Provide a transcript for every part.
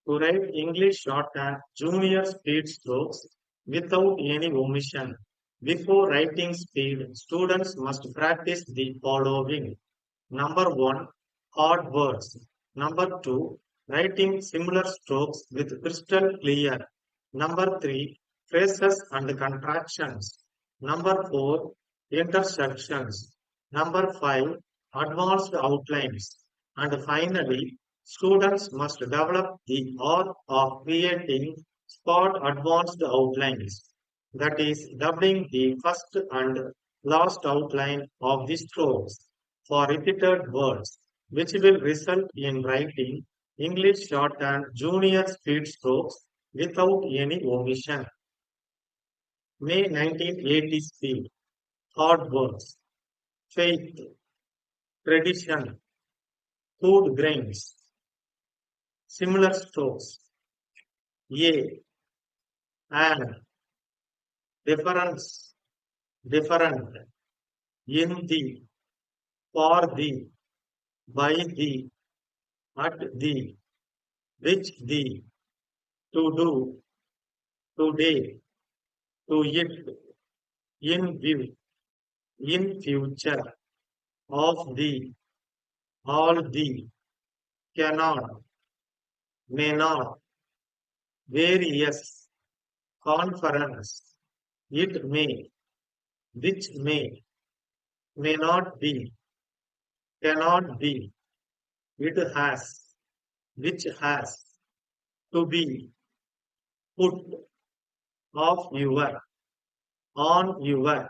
To write English shorthand junior speed strokes without any omission. Before writing speed, students must practice the following. Number one, hard words. Number two, writing similar strokes with crystal clear. Number three, phrases and contractions. Number four, intersections. Number five, advanced outlines. And finally, students must develop the art of creating spot advanced outlines. That is, doubling the first and last outline of the strokes for repeated words, which will result in writing English shorthand junior speed strokes without any omission. May 1980 speed, hard words, faith, tradition, food grains, similar strokes, ye, and, difference, different, in thee, for thee, by thee, at thee, which thee, to do, today, to it, in view, in future, of thee, all thee, cannot, may not, various, conference, it may, which may not be, cannot be, it has, which has, to be, put, of your, on your,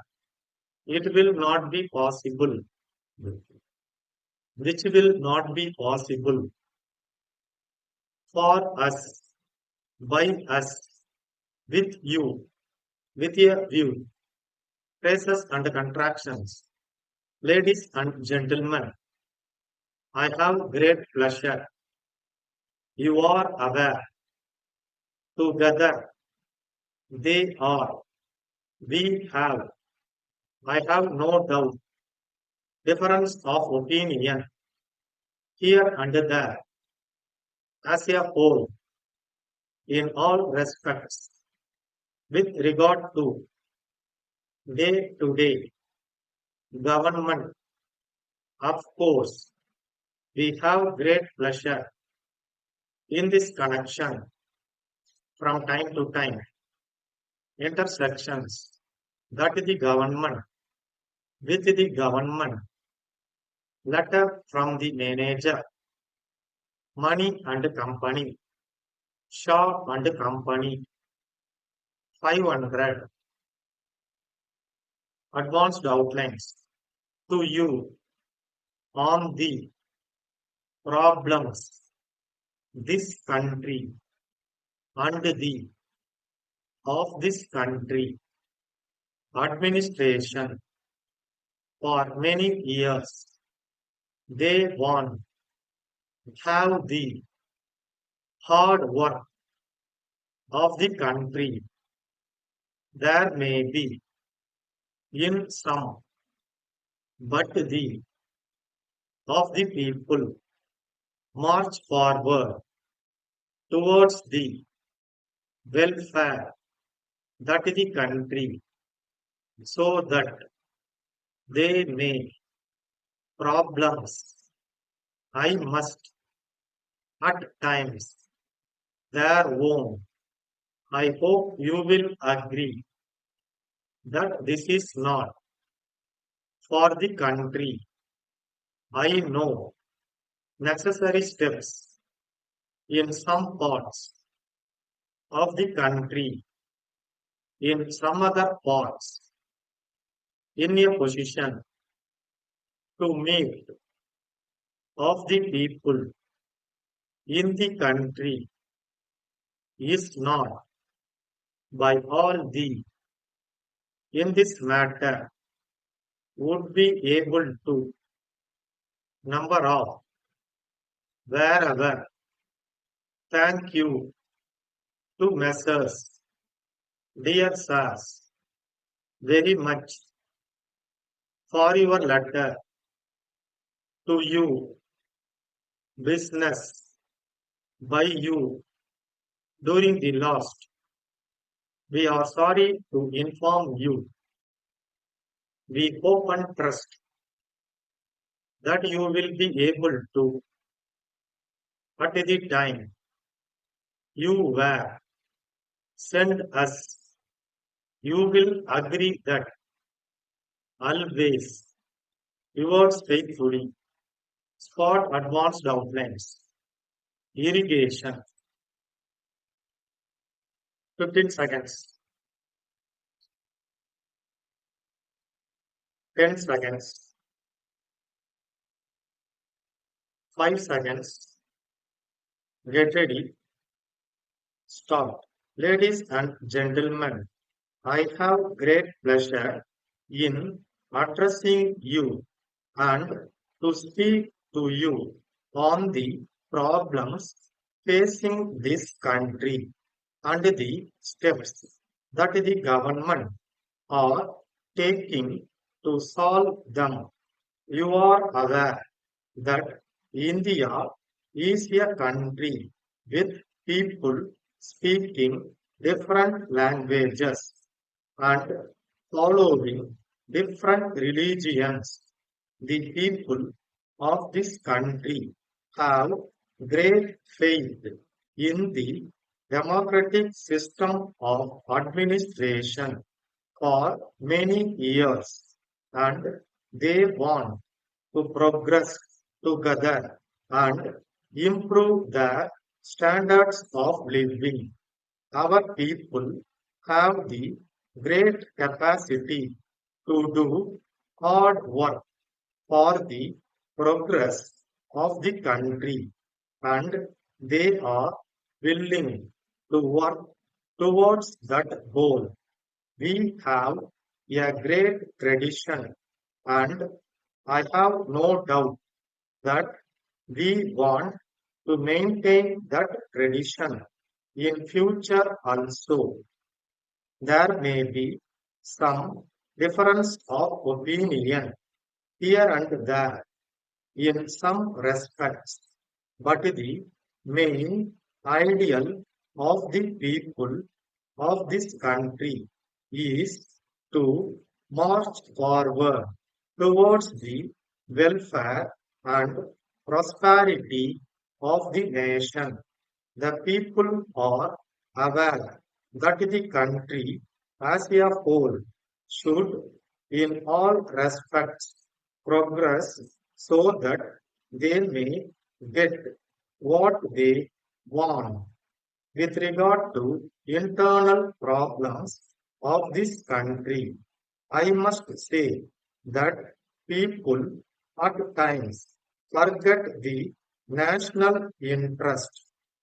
it will not be possible, which will not be possible, for us, by us, with you, with a view, phrases and contractions. Ladies and gentlemen, I have great pleasure. You are aware. Together, they are. We have. I have no doubt. Difference of opinion here and there. As a whole, in all respects, with regard to day to day government, of course, we have great pleasure in this connection from time to time. Intersections that the government with the government, letter from the manager, money and company, Shaw and company, 500, advanced outlines to you on the problems this country and the of this country administration for many years. They want have the hard work of the country. There may be in some, but the of the people march forward towards the welfare that the country so that they may problems. I must at times their own. I hope you will agree that this is not for the country. I know necessary steps in some parts of the country, in some other parts, in a position to meet of the people in the country is not by all the in this matter would be able to number of wherever. Thank you to Messrs. Dear Sirs, very much for your letter to you, business by you. during the last. We are sorry to inform you. We hope and trust that you will be able to, at the time you were, send us. You will agree that always yours faithfully, spot advanced outlines, irrigation, 15 seconds, 10 seconds, 5 seconds, get ready, stop. Ladies and gentlemen, I have great pleasure in addressing you and to speak to you on the problems facing this country and the steps that the government are taking to solve them. You are aware that India is a country with people speaking different languages and following different religions. The people of this country have great faith in the democratic system of administration for many years, and they want to progress together and improve their standards of living. Our people have the great capacity to do hard work for the progress of the country, and they are willing to work towards that goal. We have a great tradition, and I have no doubt that we want to maintain that tradition in future also. There may be some difference of opinion here and there in some respects, but the main ideal of the people of this country is to march forward towards the welfare and prosperity of the nation. The people are aware that the country as a whole should, in all respects, progress so that they may get what they want. With regard to internal problems of this country, I must say that people at times forget the national interest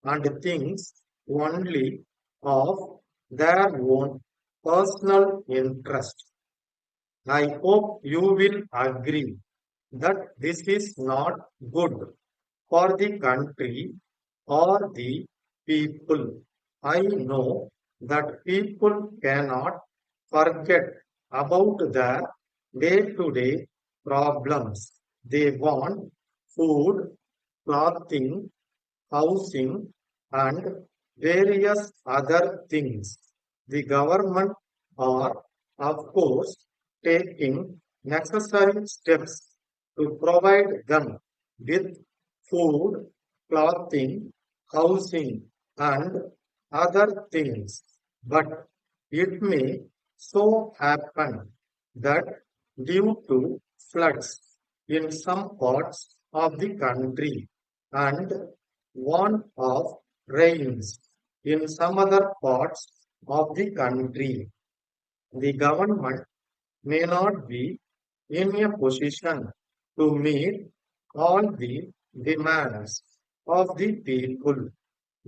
and thinks only of their own personal interest. I hope you will agree that this is not good for the country or the people. I know that people cannot forget about their day to day problems. They want food, clothing, housing, and various other things. The government are, of course, taking necessary steps to provide them with food, clothing, housing, and other things. But it may so happen that due to floods in some parts of the country and want of rains in some other parts of the country, the government may not be in a position to meet all the demands of the people.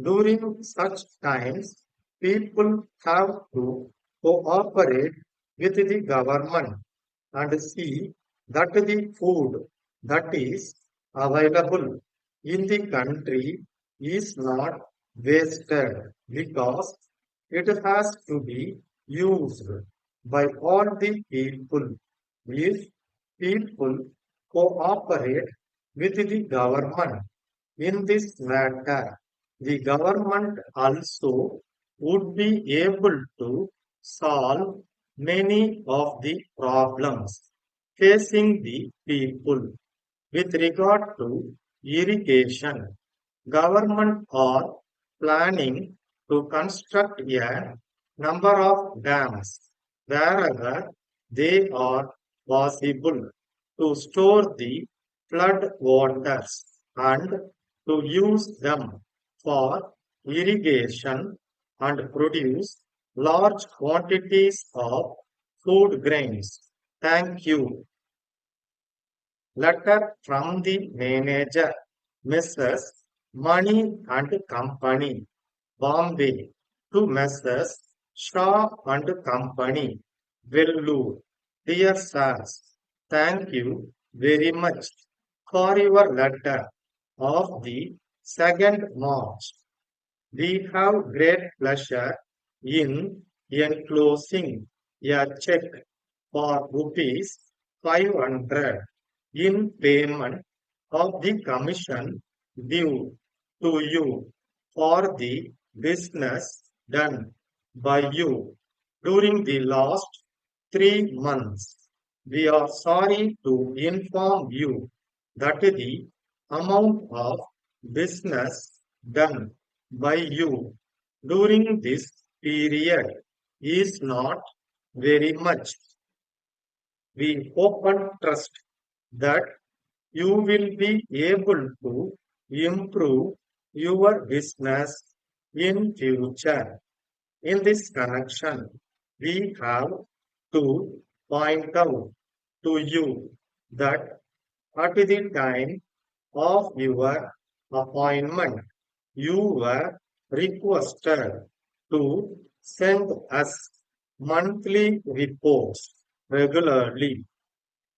During such times, people have to cooperate with the government and see that the food that is available in the country is not wasted because it has to be used by all the people. If people cooperate with the government in this matter, The government also would be able to solve many of the problems facing the people. With regard to irrigation, government are planning to construct a number of dams wherever they are possible to store the flood waters and to use them for irrigation and produce large quantities of food grains. Thank you. Letter from the manager, Mrs. Money and Company, Bombay, to Messrs. Shaw and Company, Vellore. Dear sirs, thank you very much for your letter of the 2nd March. We have great pleasure in enclosing a check for rupees 500 in payment of the commission due to you for the business done by you during the last 3 months. We are sorry to inform you that the amount of business done by you during this period is not very much. We hope and trust that you will be able to improve your business in future. In this connection, we have to point out to you that at the time of your appointment, you were requested to send us monthly reports regularly.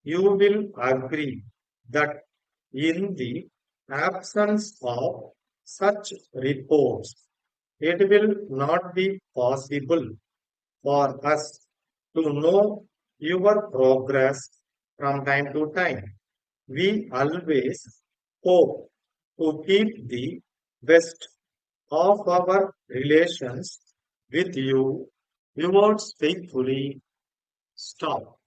You will agree that in the absence of such reports, it will not be possible for us to know your progress from time to time. We always hope to keep the best of our relations with you. Yours faithfully, Stop.